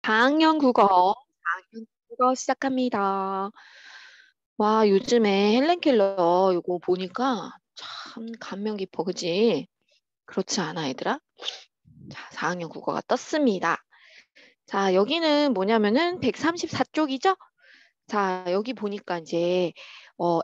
4학년 국어 시작합니다. 와, 요즘에 헬렌 켈러 이거 보니까 참 감명 깊어, 그지? 그렇지 않아, 얘들아? 자, 4학년 국어가 떴습니다. 자, 여기는 뭐냐면은 134쪽이죠? 자, 여기 보니까 이제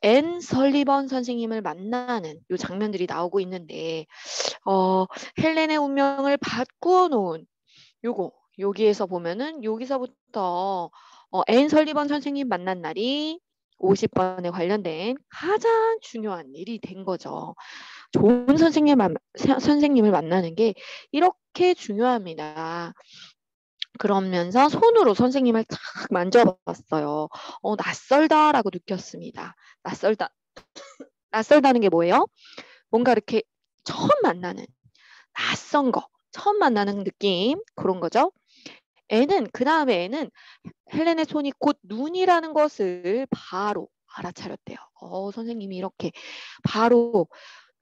앤 설리번 선생님을 만나는 요 장면들이 나오고 있는데 헬렌의 운명을 바꾸어 놓은 요거 여기에서 보면은 여기서부터 앤 설리번 선생님 만난 날이 50번에 관련된 가장 중요한 일이 된 거죠. 좋은 선생님을 만나는 게 이렇게 중요합니다. 그러면서 손으로 선생님을 탁 만져봤어요. 낯설다라고 느꼈습니다. 낯설다는 게 뭐예요? 뭔가 이렇게 처음 만나는 낯선 거, 처음 만나는 느낌 그런 거죠. 그 다음에 애는 헬렌의 손이 곧 눈이라는 것을 바로 알아차렸대요. 선생님이 이렇게 바로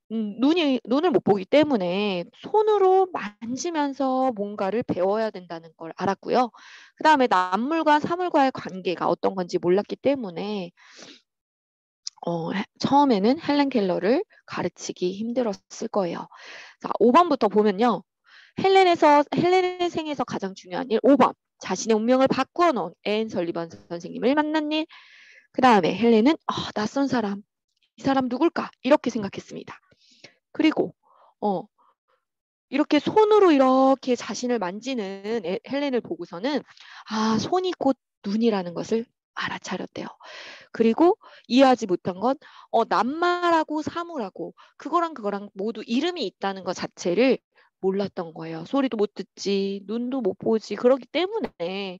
눈을 못 보기 때문에 손으로 만지면서 뭔가를 배워야 된다는 걸 알았고요. 그 다음에 남물과 사물과의 관계가 어떤 건지 몰랐기 때문에 처음에는 헬렌 켈러를 가르치기 힘들었을 거예요. 자, 5번부터 보면요. 헬렌의 생에서 가장 중요한 일 5번. 자신의 운명을 바꾸어 놓은 앤 설리번 선생님을 만난 일. 그 다음에 헬렌은 낯선 사람, 이 사람 누굴까? 이렇게 생각했습니다. 그리고 어, 이렇게 손으로 이렇게 자신을 만지는 헬렌을 보고서는 손이 곧 눈이라는 것을 알아차렸대요. 그리고 이해하지 못한 건 낱말하고 사물하고 그거랑 모두 이름이 있다는 것 자체를 몰랐던 거예요. 소리도 못 듣지, 눈도 못 보지. 그렇기 때문에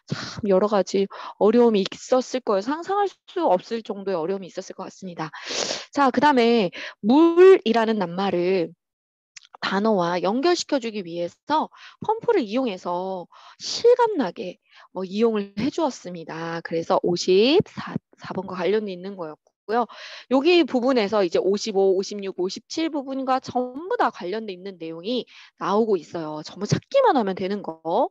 참 여러 가지 어려움이 있었을 거예요. 상상할 수 없을 정도의 어려움이 있었을 것 같습니다. 자, 그다음에 물이라는 낱말을 단어와 연결시켜주기 위해서 펌프를 이용해서 실감나게 이용을 해주었습니다. 그래서 54번과 관련이 있는 거였고요. 여기 부분에서 이제 55, 56, 57 부분과 전부 다 관련돼 있는 내용이 나오고 있어요. 전부 찾기만 하면 되는 거.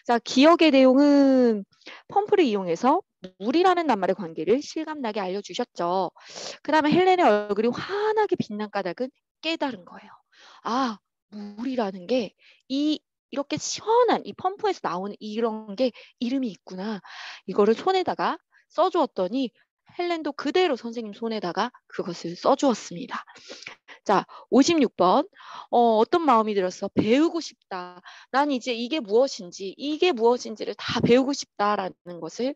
자, 기억의 내용은 펌프를 이용해서 물이라는 낱말의 관계를 실감나게 알려주셨죠. 그 다음에 헬렌의 얼굴이 환하게 빛난 까닭은 깨달은 거예요. 아, 물이라는 게 이렇게 시원한 이 펌프에서 나오는 이런 게 이름이 있구나. 이거를 손에다가 써주었더니 헬렌도 그대로 선생님 손에다가 그것을 써주었습니다. 자, 56번. 어떤 마음이 들었어? 배우고 싶다. 난 이제 이게 무엇인지를 다 배우고 싶다라는 것을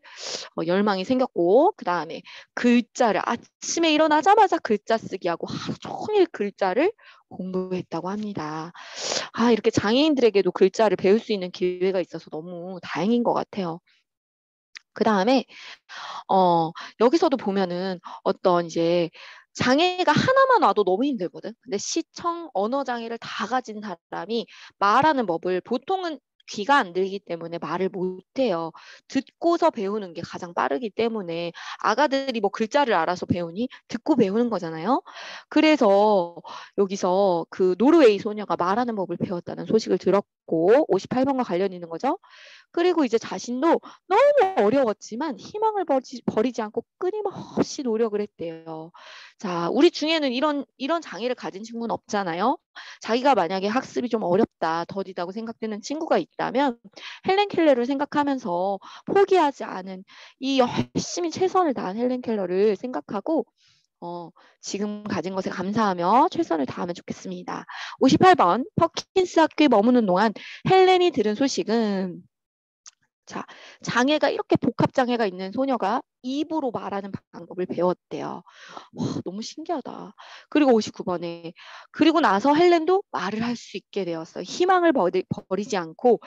열망이 생겼고, 그 다음에 글자를 아침에 일어나자마자 글자 쓰기하고 하루 종일 글자를 공부했다고 합니다. 이렇게 장애인들에게도 글자를 배울 수 있는 기회가 있어서 너무 다행인 것 같아요. 그 다음에 여기서도 보면은 어떤 이제 장애가 하나만 와도 너무 힘들거든. 근데 시청 언어 장애를 다 가진 사람이 말하는 법을 보통은 귀가 안 들기 때문에 말을 못해요. 듣고서 배우는 게 가장 빠르기 때문에 아가들이 뭐 글자를 알아서 배우니 듣고 배우는 거잖아요. 그래서 여기서 그 노르웨이 소녀가 말하는 법을 배웠다는 소식을 들었고 58번과 관련 있는 거죠. 그리고 이제 자신도 너무 어려웠지만 희망을 버리지 않고 끊임없이 노력을 했대요. 자, 우리 중에는 이런 장애를 가진 친구는 없잖아요. 자기가 만약에 학습이 좀 어렵다, 더디다고 생각되는 친구가 있다면 헬렌 켈러를 생각하면서 포기하지 않은 이 열심히 최선을 다한 헬렌 켈러를 생각하고 지금 가진 것에 감사하며 최선을 다하면 좋겠습니다. 58번 퍼킨스 학교에 머무는 동안 헬렌이 들은 소식은 자, 장애가 이렇게 복합 장애가 있는 소녀가 입으로 말하는 방법을 배웠대요. 와, 너무 신기하다. 그리고 59번에 그리고 나서 헬렌도 말을 할 수 있게 되었어요. 희망을 버리지 않고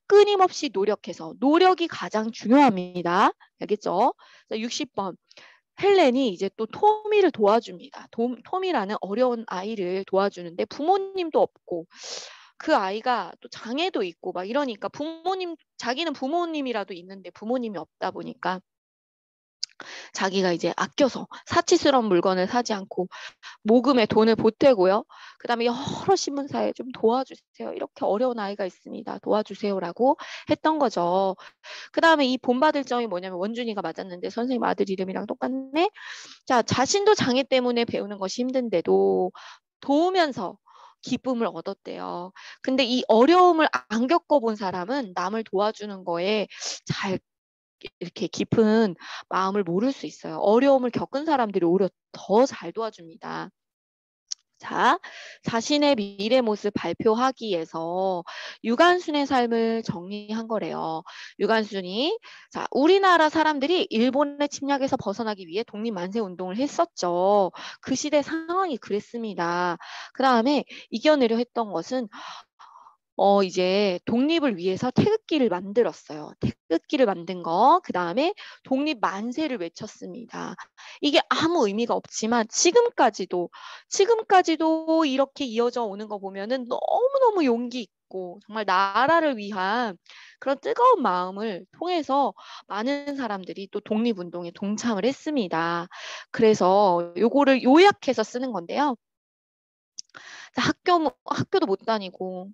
끊임없이 노력해서 노력이 가장 중요합니다. 알겠죠? 자, 60번 헬렌이 이제 또 토미를 도와줍니다. 토미라는 어려운 아이를 도와주는데 부모님도 없고 그 아이가 또 장애도 있고 막 이러니까 자기는 부모님이라도 있는데 부모님이 없다 보니까 자기가 이제 아껴서 사치스러운 물건을 사지 않고 모금에 돈을 보태고요. 그 다음에 여러 신문사에 좀 도와주세요. 이렇게 어려운 아이가 있습니다. 도와주세요라고 했던 거죠. 그 다음에 이 본받을 점이 뭐냐면 원준이가 맞았는데 선생님 아들 이름이랑 똑같네. 자, 자신도 장애 때문에 배우는 것이 힘든데도 도우면서 기쁨을 얻었대요. 근데 이 어려움을 안 겪어본 사람은 남을 도와주는 거에 잘 이렇게 깊은 마음을 모를 수 있어요. 어려움을 겪은 사람들이 오히려 더 잘 도와줍니다. 자, 자신의 미래 모습 발표하기 위해서 유관순의 삶을 정리한 거래요. 유관순이 자, 우리나라 사람들이 일본의 침략에서 벗어나기 위해 독립만세 운동을 했었죠. 그 시대 상황이 그랬습니다. 그 다음에 이겨내려 했던 것은 이제 독립을 위해서 태극기를 만들었어요. 태극기를 만든 거, 그 다음에 독립 만세를 외쳤습니다. 이게 아무 의미가 없지만 지금까지도 이렇게 이어져 오는 거 보면은 너무너무 용기 있고 정말 나라를 위한 그런 뜨거운 마음을 통해서 많은 사람들이 또 독립운동에 동참을 했습니다. 그래서 요거를 요약해서 쓰는 건데요. 학교도 못 다니고,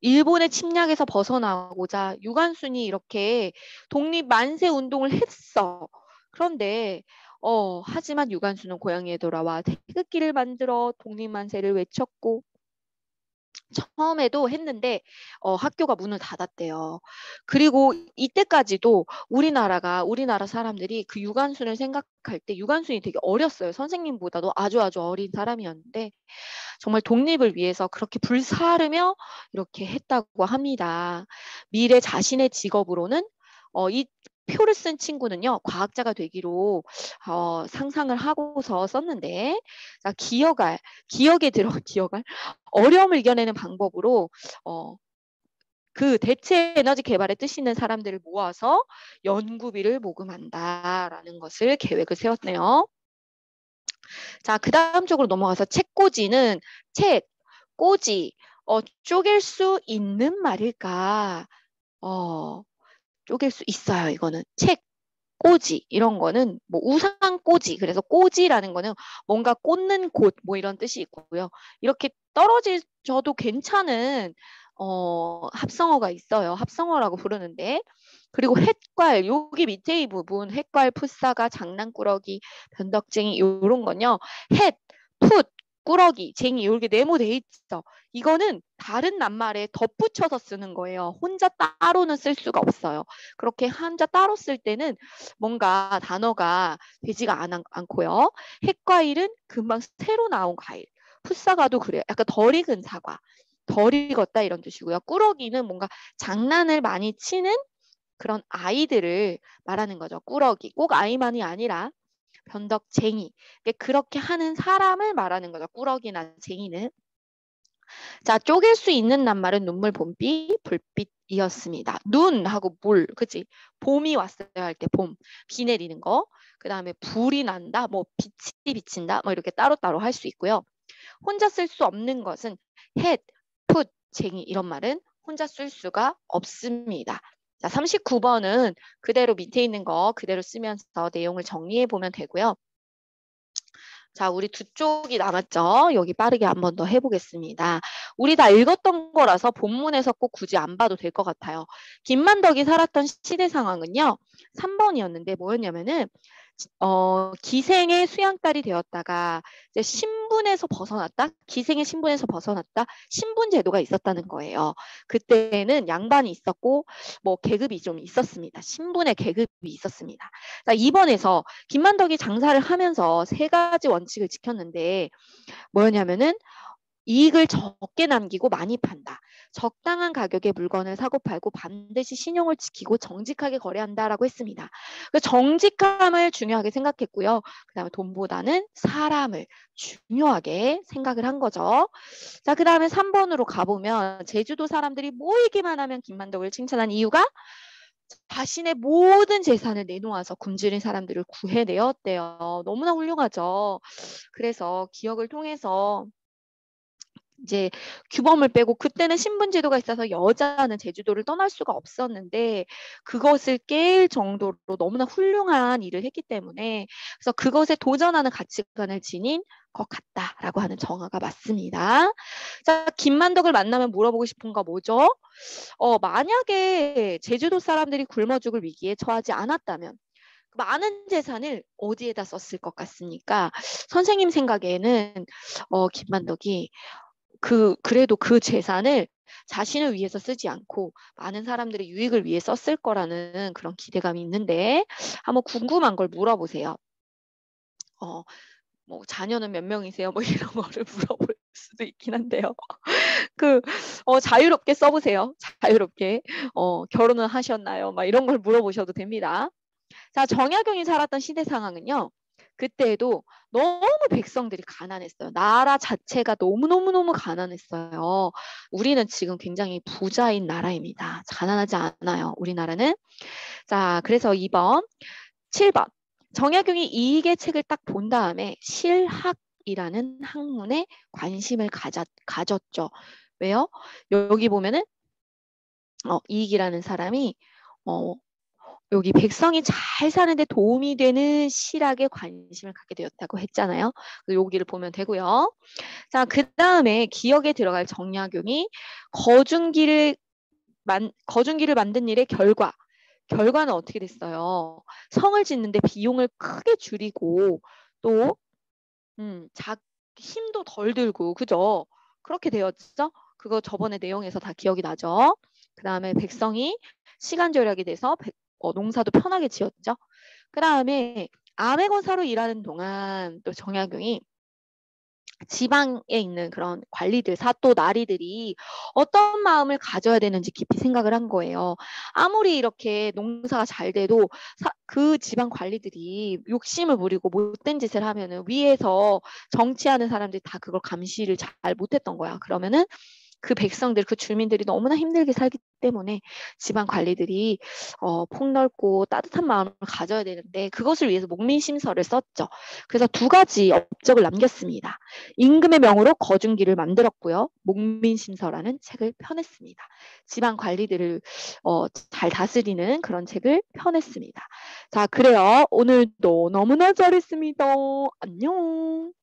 일본의 침략에서 벗어나고자 유관순이 이렇게 독립 만세 운동을 했어. 그런데, 하지만 유관순은 고향에 돌아와 태극기를 만들어 독립 만세를 외쳤고, 처음에도 했는데 학교가 문을 닫았대요. 그리고 이때까지도 우리나라 사람들이 그 유관순을 생각할 때 유관순이 되게 어렸어요. 선생님보다도 아주 어린 사람이었는데 정말 독립을 위해서 그렇게 불사르며 이렇게 했다고 합니다. 미래 자신의 직업으로는 이 표를 쓴 친구는요, 과학자가 되기로 상상을 하고서 썼는데, 자, 기억할 어려움을 이겨내는 방법으로 그 대체 에너지 개발에 뜻 있는 사람들을 모아서 연구비를 모금한다라는 것을 계획을 세웠네요. 자, 그 다음 쪽으로 넘어가서 책꽂이는 책, 꼬지, 쪼갤 수 있는 말일까? 쪼갤 수 있어요. 이거는 책, 꼬지 이런 거는 뭐 우산 꼬지 그래서 꼬지라는 거는 뭔가 꽂는 곳 뭐 이런 뜻이 있고요. 이렇게 떨어져도 괜찮은 합성어가 있어요. 합성어라고 부르는데 그리고 헷괄 여기 밑에 이 부분 헷괄 풋사가 장난꾸러기 변덕쟁이 이런 건요. 헷, 풋, 꾸러기, 쟁이 이렇게 네모돼 있죠. 이거는 다른 낱말에 덧붙여서 쓰는 거예요. 혼자 따로는 쓸 수가 없어요. 그렇게 혼자 따로 쓸 때는 뭔가 단어가 되지가 않고요. 햇과일은 금방 새로 나온 과일. 풋사과도 그래요. 약간 덜 익은 사과. 덜 익었다 이런 뜻이고요. 꾸러기는 뭔가 장난을 많이 치는 그런 아이들을 말하는 거죠. 꾸러기. 꼭 아이만이 아니라 변덕쟁이. 그렇게 하는 사람을 말하는 거죠. 꾸러기나 쟁이는. 자, 쪼갤 수 있는 낱말은 눈물, 봄비, 불빛이었습니다. 눈하고 물, 그치? 봄이 왔어요 할 때 봄, 비 내리는 거. 그 다음에 불이 난다, 뭐 빛이 비친다, 뭐 이렇게 따로따로 할 수 있고요. 혼자 쓸 수 없는 것은 햇, 풋, 쟁이 이런 말은 혼자 쓸 수가 없습니다. 자, 39번은 그대로 밑에 있는 거 그대로 쓰면서 내용을 정리해 보면 되고요. 자, 우리 두 쪽이 남았죠? 여기 빠르게 한 번 더 해보겠습니다. 우리 다 읽었던 거라서 본문에서 꼭 굳이 안 봐도 될 것 같아요. 김만덕이 살았던 시대 상황은요. 3번이었는데 뭐였냐면은 기생의 수양딸이 되었다가 이제 신분에서 벗어났다. 기생의 신분에서 벗어났다. 신분 제도가 있었다는 거예요. 그때는 양반이 있었고 뭐 계급이 좀 있었습니다. 신분의 계급이 있었습니다. 자, 2번에서 김만덕이 장사를 하면서 세 가지 원칙을 지켰는데 뭐였냐면은 이익을 적게 남기고 많이 판다. 적당한 가격의 물건을 사고 팔고 반드시 신용을 지키고 정직하게 거래한다라고 했습니다. 그 정직함을 중요하게 생각했고요. 그다음에 돈보다는 사람을 중요하게 생각을 한 거죠. 자, 그다음에 3번으로 가보면 제주도 사람들이 모이기만 하면 김만덕을 칭찬한 이유가 자신의 모든 재산을 내놓아서 굶주린 사람들을 구해내었대요. 너무나 훌륭하죠. 그래서 기억을 통해서 이제 규범을 빼고 그때는 신분제도가 있어서 여자는 제주도를 떠날 수가 없었는데 그것을 깰 정도로 너무나 훌륭한 일을 했기 때문에 그래서 그것에 도전하는 가치관을 지닌 것 같다라고 하는 정화가 맞습니다. 자, 김만덕을 만나면 물어보고 싶은 거 뭐죠? 만약에 제주도 사람들이 굶어 죽을 위기에 처하지 않았다면 많은 재산을 어디에다 썼을 것 같습니까? 선생님 생각에는 김만덕이 그래도 그 재산을 자신을 위해서 쓰지 않고 많은 사람들의 유익을 위해 썼을 거라는 그런 기대감이 있는데 한번 궁금한 걸 물어보세요. 뭐 자녀는 몇 명이세요? 뭐 이런 거를 물어볼 수도 있긴 한데요. 자유롭게 써보세요. 자유롭게. 결혼은 하셨나요? 막 이런 걸 물어보셔도 됩니다. 자, 정약용이 살았던 시대 상황은요. 그때에도 너무 백성들이 가난했어요. 나라 자체가 너무너무너무 가난했어요. 우리는 지금 굉장히 부자인 나라입니다. 가난하지 않아요. 우리나라는. 자, 그래서 2번, 7번. 정약용이 이익의 책을 딱 본 다음에 실학이라는 학문에 관심을 가졌죠. 왜요? 여기 보면은 이익이라는 사람이 여기 백성이 잘 사는데 도움이 되는 실학에 관심을 갖게 되었다고 했잖아요. 여기를 보면 되고요. 자, 그 다음에 기억에 들어갈 정약용이 거중기를 만든 일의 결과는 어떻게 됐어요? 성을 짓는데 비용을 크게 줄이고 또 힘도 덜 들고 그죠? 그렇게 되었죠? 그거 저번에 내용에서 다 기억이 나죠? 그 다음에 백성이 시간 절약이 돼서 농사도 편하게 지었죠. 그 다음에 암해건사로 일하는 동안 또 정약용이 지방에 있는 그런 관리들, 사또, 나리들이 어떤 마음을 가져야 되는지 깊이 생각을 한 거예요. 아무리 이렇게 농사가 잘 돼도 그 지방 관리들이 욕심을 부리고 못된 짓을 하면은 위에서 정치하는 사람들이 다 그걸 감시를 잘 못했던 거야. 그러면은 그 백성들, 그 주민들이 너무나 힘들게 살기 때문에 지방 관리들이 폭넓고 따뜻한 마음을 가져야 되는데 그것을 위해서 목민심서를 썼죠. 그래서 두 가지 업적을 남겼습니다. 임금의 명으로 거중기를 만들었고요. 목민심서라는 책을 펴냈습니다. 지방 관리들을 잘 다스리는 그런 책을 펴냈습니다. 자, 그래요. 오늘도 너무나 잘했습니다. 안녕.